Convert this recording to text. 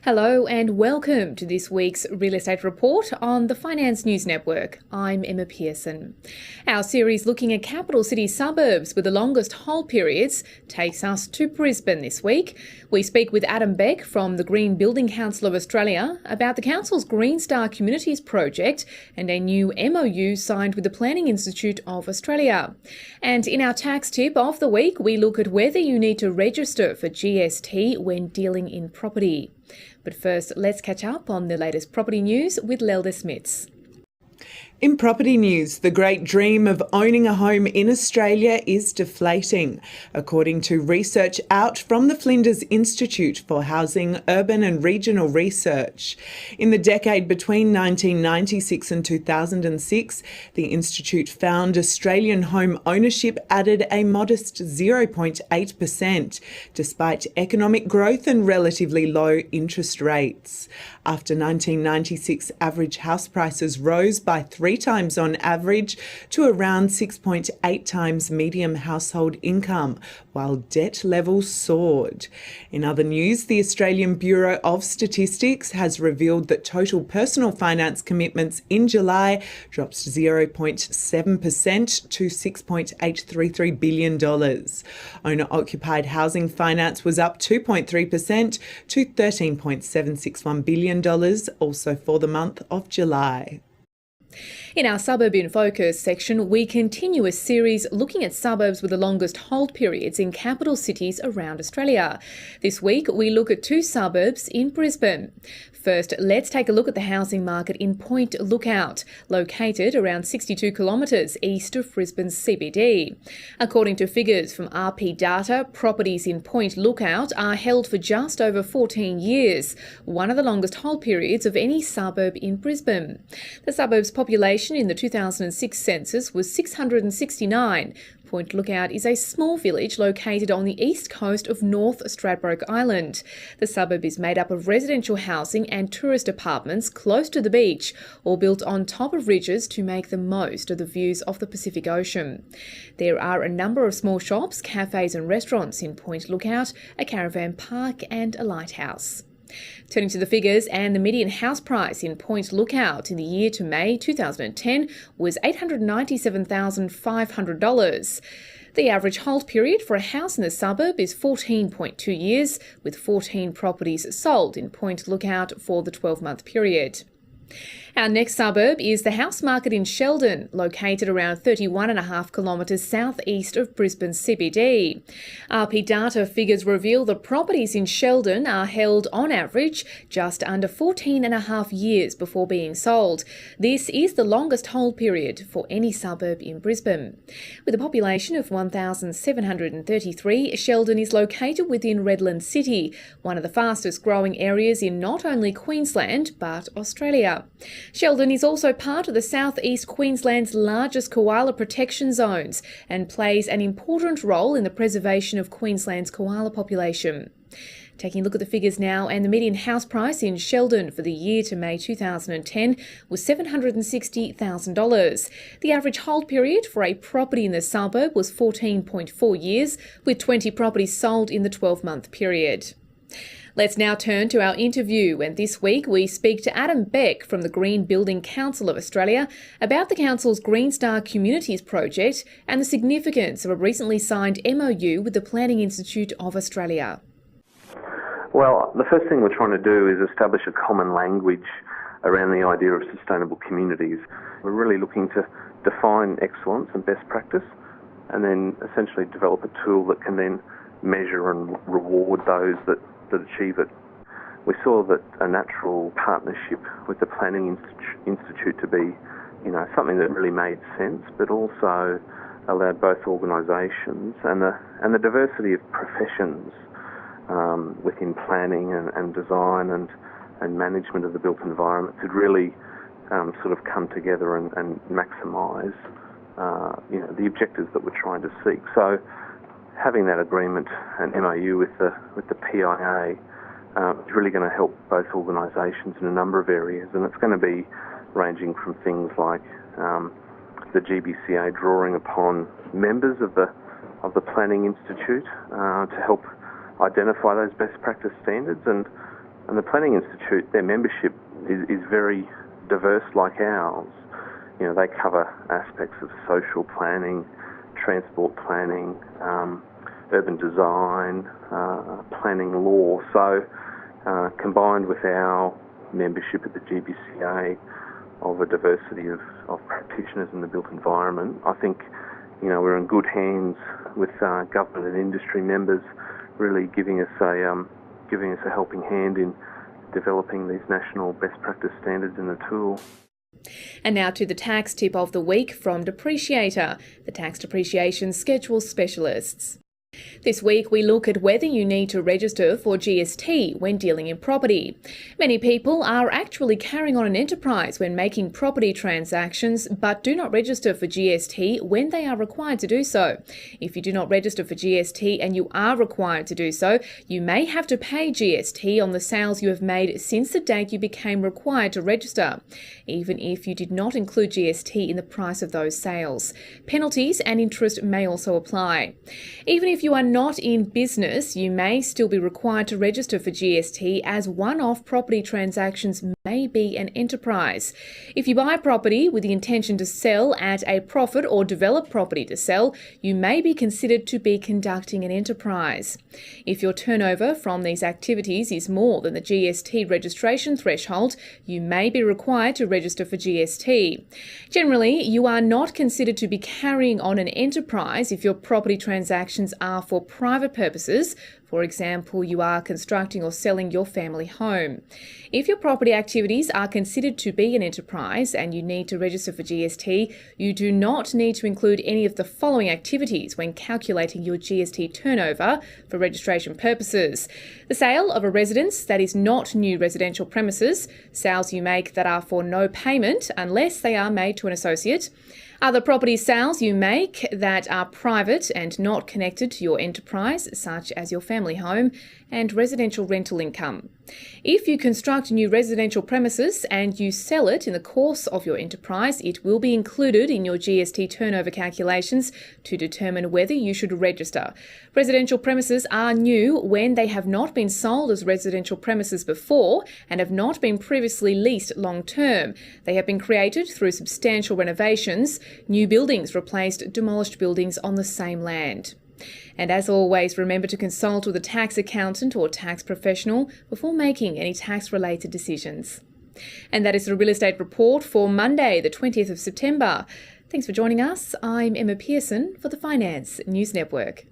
Hello and welcome to this week's Real Estate Report on the Finance News Network. I'm Emma Pearson. Our series looking at capital city suburbs with the longest hold periods takes us to Brisbane this week. We speak with Adam Beck from the Green Building Council of Australia about the council's Green Star Communities project and a new MOU signed with the Planning Institute of Australia. And in our tax tip of the week, we look at whether you need to register for GST when dealing in property. But first, let's catch up on the latest property news with Lelda Smits. In property news, the great dream of owning a home in Australia is deflating, according to research out from the Flinders Institute for Housing, Urban and Regional Research. In the decade between 1996 and 2006, the Institute found Australian home ownership added a modest 0.8%, despite economic growth and relatively low interest rates. After 1996, average house prices rose by 3 times on average to around 6.8 times median household income, while debt levels soared. In other news, the Australian Bureau of Statistics has revealed that total personal finance commitments in July dropped 0.7% to $6.833 billion. Owner-occupied housing finance was up 2.3% to $13.761 billion, also for the month of July. In our Suburb in Focus section, we continue a series looking at suburbs with the longest hold periods in capital cities around Australia. This week, we look at 2 suburbs in Brisbane. First, let's take a look at the housing market in Point Lookout, located around 62 kilometres east of Brisbane's CBD. According to figures from RP data, properties in Point Lookout are held for just over 14 years, one of the longest hold periods of any suburb in Brisbane. The suburb's population in the 2006 census was 669. Point Lookout is a small village located on the east coast of North Stradbroke Island. The suburb is made up of residential housing and tourist apartments close to the beach, all built on top of ridges to make the most of the views of the Pacific Ocean. There are a number of small shops, cafes and restaurants in Point Lookout, a caravan park and a lighthouse. Turning to the figures, and the median house price in Point Lookout in the year to May 2010 was $897,500. The average hold period for a house in the suburb is 14.2 years, with 14 properties sold in Point Lookout for the 12-month period. Our next suburb is the house market in Sheldon, located around 31.5 kilometres southeast of Brisbane CBD. RP data figures reveal the properties in Sheldon are held on average just under 14.5 years before being sold. This is the longest hold period for any suburb in Brisbane. With a population of 1,733, Sheldon is located within Redland City, one of the fastest growing areas in not only Queensland but Australia. Sheldon is also part of the southeast Queensland's largest koala protection zones and plays an important role in the preservation of Queensland's koala population. Taking a look at the figures now, and the median house price in Sheldon for the year to May 2010 was $760,000. The average hold period for a property in the suburb was 14.4 years, with 20 properties sold in the 12-month period. Let's now turn to our interview, and this week we speak to Adam Beck from the Green Building Council of Australia about the council's Green Star Communities project and the significance of a recently signed MOU with the Planning Institute of Australia. Well, the first thing we're trying to do is establish a common language around the idea of sustainable communities. We're really looking to define excellence and best practice, and then essentially develop a tool that can then measure and reward those that achieve it. We saw that a natural partnership with the Planning Institute to be, something that really made sense, but also allowed both organisations and the diversity of professions within planning and design and management of the built environment could really sort of come together and maximise the objectives that we're trying to seek. So having that agreement, an MOU with the PIA, is really going to help both organisations in a number of areas, and it's going to be ranging from things like the GBCA drawing upon members of the Planning Institute to help identify those best practice standards, and And the Planning Institute, their membership is very diverse like ours. You know, they cover aspects of social planning, transport planning, urban design, planning law. So combined with our membership at the GBCA of a diversity of practitioners in the built environment, I think, you know, we're in good hands with government and industry members really giving us a helping hand in developing these national best practice standards in the tool. And now to the tax tip of the week from Depreciator, the tax depreciation schedule specialists. This week we look at whether you need to register for GST when dealing in property. Many people are actually carrying on an enterprise when making property transactions but do not register for GST when they are required to do so. If you do not register for GST and you are required to do so, you may have to pay GST on the sales you have made since the date you became required to register, even if you did not include GST in the price of those sales. Penalties and interest may also apply. Even if you are not in business, you may still be required to register for GST, as one-off property transactions may be an enterprise. If you buy property with the intention to sell at a profit or develop property to sell, you may be considered to be conducting an enterprise. If your turnover from these activities is more than the GST registration threshold, you may be required to register for GST. Generally, you are not considered to be carrying on an enterprise if your property transactions are for private purposes. For example, you are constructing or selling your family home. If your property activities are considered to be an enterprise and you need to register for GST, you do not need to include any of the following activities when calculating your GST turnover for registration purposes: the sale of a residence that is not new residential premises, sales you make that are for no payment unless they are made to an associate, other property sales you make that are private and not connected to your enterprise, such as your family home, and residential rental income. If you construct new residential premises and you sell it in the course of your enterprise, it will be included in your GST turnover calculations to determine whether you should register. Residential premises are new when they have not been sold as residential premises before and have not been previously leased long term. They have been created through substantial renovations. New buildings replaced demolished buildings on the same land. And as always, remember to consult with a tax accountant or tax professional before making any tax-related decisions. And that is the Real Estate Report for Monday, the 20th of September. Thanks for joining us. I'm Emma Pearson for the Finance News Network.